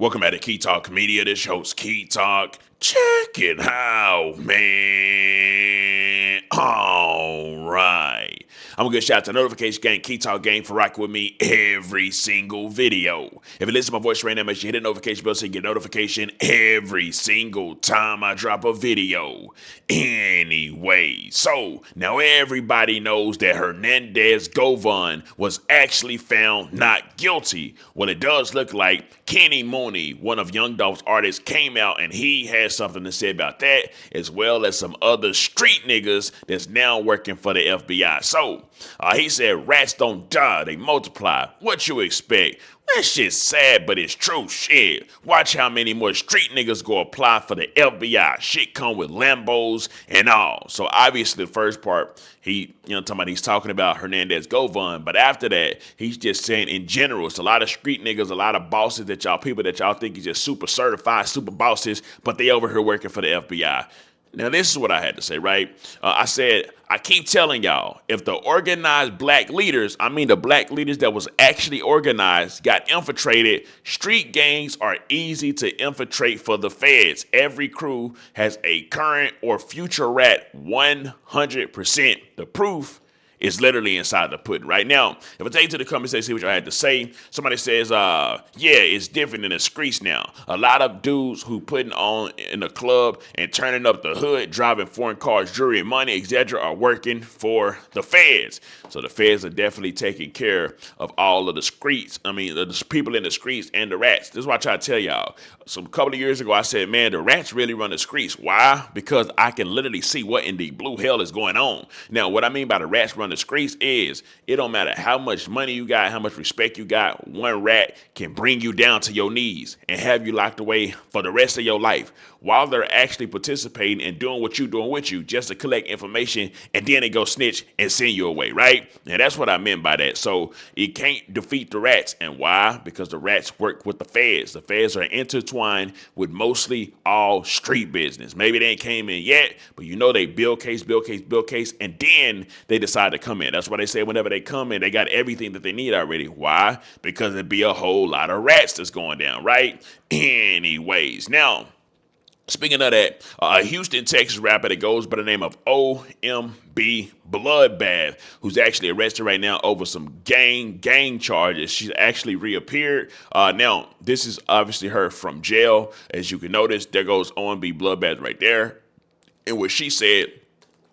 Welcome back to Key Talk Media. This host Key Talk. Check it out, man. All right. I'm gonna give a shout out to Notification Gang, Key Talk Gang for rocking with me every single video. If you listen to my voice right now, make sure you hit the notification bell so you get notification every single time I drop a video. Anyway, so now everybody knows that Hernandez Govan was actually found not guilty. Well, it does look like Kenny Mooney, one of Young Dolph's artists, came out and he has something to say about that, as well as some other street niggas that's now working for the FBI. So he said rats don't die, they multiply. What you expect? That shit's sad, but it's true shit. Watch how many more street niggas go apply for the FBI. Shit come with Lambos and all. So obviously the first part, he's talking about Hernandez Govan, but after that, he's just saying in general, it's a lot of street niggas, a lot of bosses people that y'all think is just super certified, super bosses, but they over here working for the FBI. Now, this is what I had to say, right? I said, I keep telling y'all, if the organized black leaders, the black leaders that was actually organized, got infiltrated, street gangs are easy to infiltrate for the feds. Every crew has a current or future rat 100%. The proof is literally inside the pudding right now. If I take you to the comment section, see what I had to say. Somebody says, yeah, it's different in the streets now. A lot of dudes who putting on in the club and turning up the hood, driving foreign cars, jewelry, and money, etc., are working for the feds. So the feds are definitely taking care of all of the streets. The people in the streets and the rats. This is what I try to tell y'all. So a couple of years ago, I said, man, the rats really run the streets. Why? Because I can literally see what in the blue hell is going on. Now, what I mean by the rats run the streets is it don't matter how much money you got, how much respect you got. One rat can bring you down to your knees and have you locked away for the rest of your life while they're actually participating and doing what you're doing with you just to collect information, and then they go snitch and send you away, right? And that's what I meant by that. So it can't defeat the rats. And why? Because the rats work with the feds. The feds are intertwined with mostly all street business. Maybe they ain't came in yet, but they build case, and then they decide to come in. That's why they say whenever they come in, they got everything that they need already. Why? Because it'd be a whole lot of rats that's going down, right? Anyways, now, speaking of that, a Houston, Texas rapper that goes by the name of OMB Bloodbath, who's actually arrested right now over some gang charges. She's actually reappeared. Now, this is obviously her from jail. As you can notice, there goes OMB Bloodbath right there. And what she said,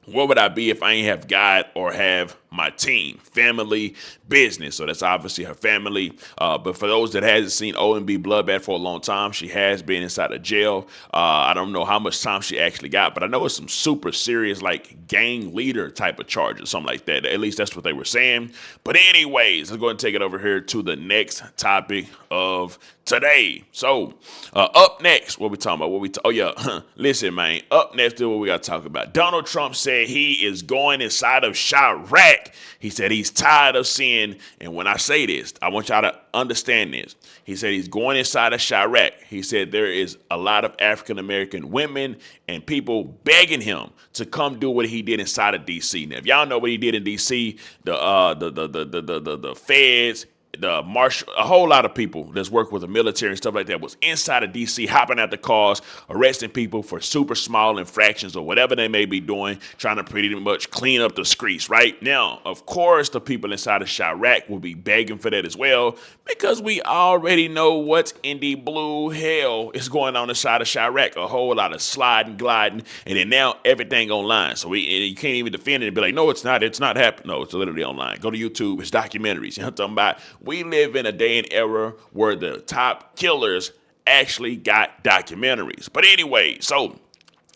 what would I be if I ain't have God or have my team, family, business? So that's obviously her family. But for those that hasn't seen OMB Bloodbath for a long time, she has been inside of jail. I don't know how much time she actually got, but I know it's some super serious, like gang leader type of charges, something like that. At least that's what they were saying. But anyways, let's go and take it over here to the next topic of today. So up next, what we talking about? Listen, man. Up next is what we got to talk about. Donald Trump said he is going inside of Chirac. He said he's tired of seeing, and when I say this, I want y'all to understand this. He said he's going inside of Chirac. He said there is a lot of African-American women and people begging him to come do what he did inside of D.C. Now, if y'all know what he did in D.C., the feds, the marshal, a whole lot of people that's worked with the military and stuff like that was inside of D.C. hopping at the cars, arresting people for super small infractions or whatever they may be doing, trying to pretty much clean up the streets, right? Now, of course, the people inside of Chirac will be begging for that as well, because we already know what's in the blue hell is going on inside of Chirac. A whole lot of sliding, gliding, and then now everything online. So you can't even defend it and be like, no, it's not happening. No, it's literally online. Go to YouTube. It's documentaries. You know what I'm talking about? We live in a day and era where the top killers actually got documentaries. But anyway, so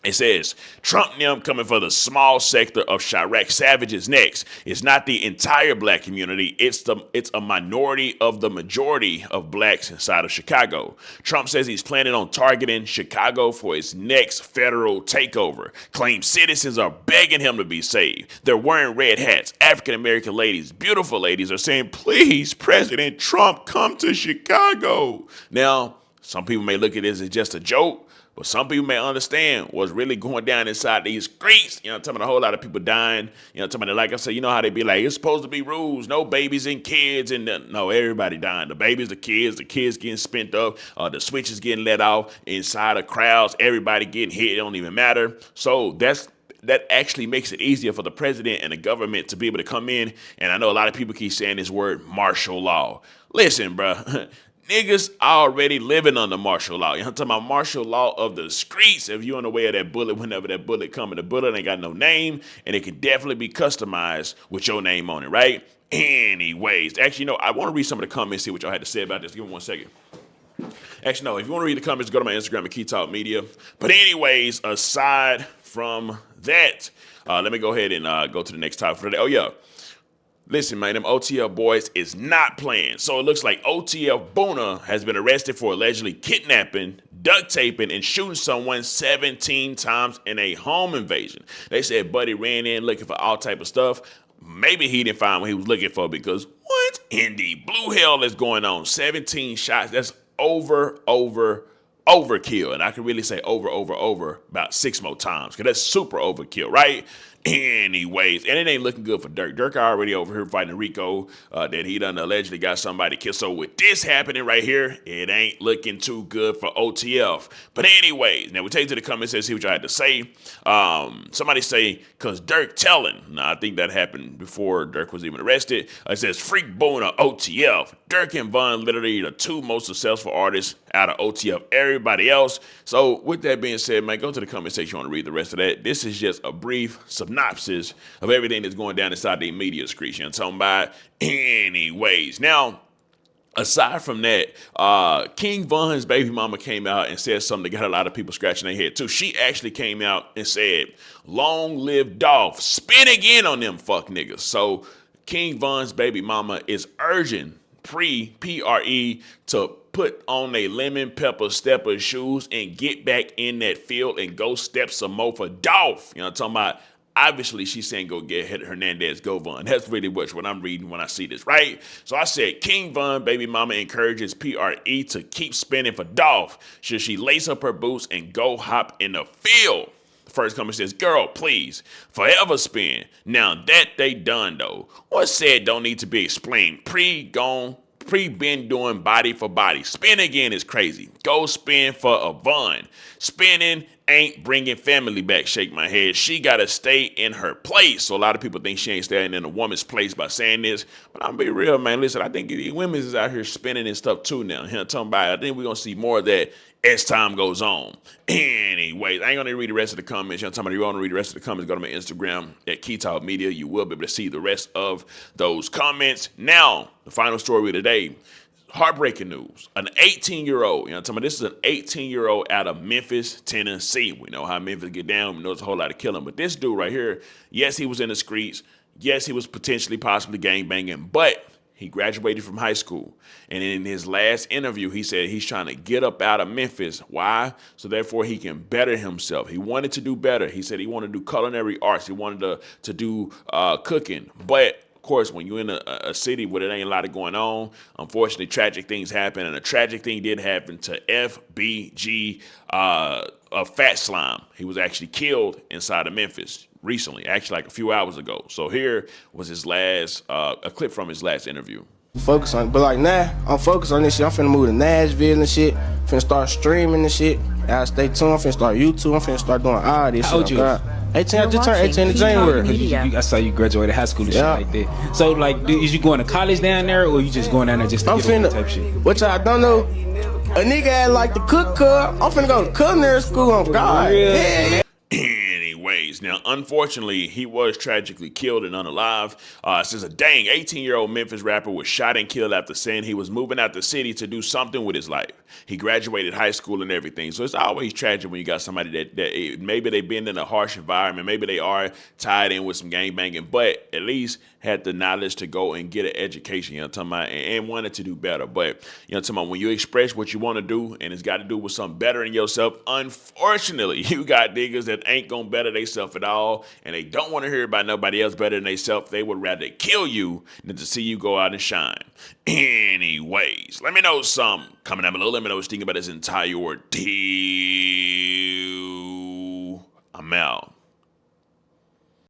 it says, Trump and them coming for the small sector of Chirac savages next. It's not the entire black community. It's a minority of the majority of blacks inside of Chicago. Trump says he's planning on targeting Chicago for his next federal takeover. Claims citizens are begging him to be saved. They're wearing red hats. African-American ladies, beautiful ladies, are saying, please, President Trump, come to Chicago. Now, Some people may look at this as just a joke, but some people may understand what's really going down inside these streets. You know, I'm talking about a whole lot of people dying. You know, I'm talking about, like I said, you know how they be like, it's supposed to be rules, no babies and kids, and no, everybody dying. The babies, the kids getting spent up, the switches getting let off inside of crowds, everybody getting hit. It don't even matter. So that actually makes it easier for the president and the government to be able to come in. And I know a lot of people keep saying this word martial law. Listen, bro. Niggas already living under martial law. I'm talking about martial law of the streets. If you're on the way of that bullet, whenever that bullet come, and the bullet ain't got no name, and it can definitely be customized with your name on it, right? Anyways, actually, no, I want to read some of the comments, see what y'all had to say about this. Give me 1 second. Actually, no, if you want to read the comments, go to my Instagram at Key Talk Media. But anyways, aside from that, let me go ahead and go to the next topic for today. Oh, yeah. Listen, man, them OTF boys is not playing. So it looks like OTF Boona has been arrested for allegedly kidnapping, duct taping, and shooting someone 17 times in a home invasion. They said Buddy ran in looking for all type of stuff. Maybe he didn't find what he was looking for, because what in the blue hell is going on? 17 shots. That's overkill. And I can really say over about 6 more times, because that's super overkill, right? Anyways, and it ain't looking good for Dirk. Dirk already over here fighting Rico that he done allegedly got somebody killed. So with this happening right here, it ain't looking too good for OTF. But anyways, now we take to the comments and see what y'all had to say. Somebody say, because Dirk telling. Now, I think that happened before Dirk was even arrested. It says, freak Boona OTF. Dirk and Von literally the 2 most successful artists out of OTF. Everybody else. So with that being said, man, go to the comment section. You want to read the rest of that. This is just a brief synopsis of everything that's going down inside the media screech. You know what I'm talking about? Anyways, now, aside from that, King Von's baby mama came out and said something that got a lot of people scratching their head too. She actually came out and said, long live Dolph, spin again on them fuck niggas. So King Von's baby mama is urging Pre to put on a lemon pepper stepper shoes and get back in that field and go step some more for Dolph. You know what I'm talking about? Obviously, she's saying go get Hernandez, go Von. That's really much what I'm reading when I see this, right? So I said, King Von, baby mama encourages PRE to keep spinning for Dolph. Should she lace up her boots and go hop in the field? The first comment says, girl, please, forever spin. Now that they done, though, what's said don't need to be explained. Been doing body for body. Spin again is crazy. Go spin for a Von. Spinning ain't bringing family back. Shake my head. She got to stay in her place. So a lot of people think she ain't staying in a woman's place by saying this. But I'm be real, man. Listen, I think the women is out here spinning and stuff too now. You know, talking about, I think we're going to see more of that as time goes on. Anyways, I ain't going to read the rest of the comments. You know, talking about, you want to read the rest of the comments, go to my Instagram at Key Talk Media. You will be able to see the rest of those comments. Now, the final story of the day. Heartbreaking news. An 18-year-old, you know, this is an 18-year-old out of Memphis, Tennessee. We know how Memphis get down. We know there's a whole lot of killing. But this dude right here, yes, he was in the streets. Yes, he was possibly gangbanging. But he graduated from high school. And in his last interview, he said he's trying to get up out of Memphis. Why? So therefore, he can better himself. He wanted to do better. He said he wanted to do culinary arts. He wanted to do cooking. But of course, when you're in a city where there ain't a lot of going on, unfortunately, tragic things happen. And a tragic thing did happen to FBG FatSlime. He was actually killed inside of Memphis recently, actually like a few hours ago. So here was his last, a clip from his last interview. Focus on it. But like now, I'm focused on this shit. I'm finna move to Nashville and shit. Finna start streaming and shit. I stay tuned. I'm finna start YouTube. I'm finna start doing all this shit. How old you? 18. I just turned 18 in January. I saw you graduated high school and shit like that. So like, is you going to college down there, or you just going down there just to get on type shit? Which I don't know. A nigga had like the cook. I'm finna go to culinary school on God. Yeah. Anyways, now, unfortunately, he was tragically killed and unalive. It says a dang 18-year-old Memphis rapper was shot and killed after saying he was moving out the city to do something with his life. He graduated high school and everything. So it's always tragic when you got somebody that maybe they've been in a harsh environment. Maybe they are tied in with some gangbanging, but at least had the knowledge to go and get an education, you know what I'm talking about, and wanted to do better. But, you know what I'm talking about, when you express what you want to do and it's got to do with something better in yourself, unfortunately, you got niggas that ain't going to better themselves at all, and they don't want to hear about nobody else better than themselves. They would rather kill you than to see you go out and shine. Anyways, let me know something. Comment down below. Let me know what you think about this entire ordeal. I'm out.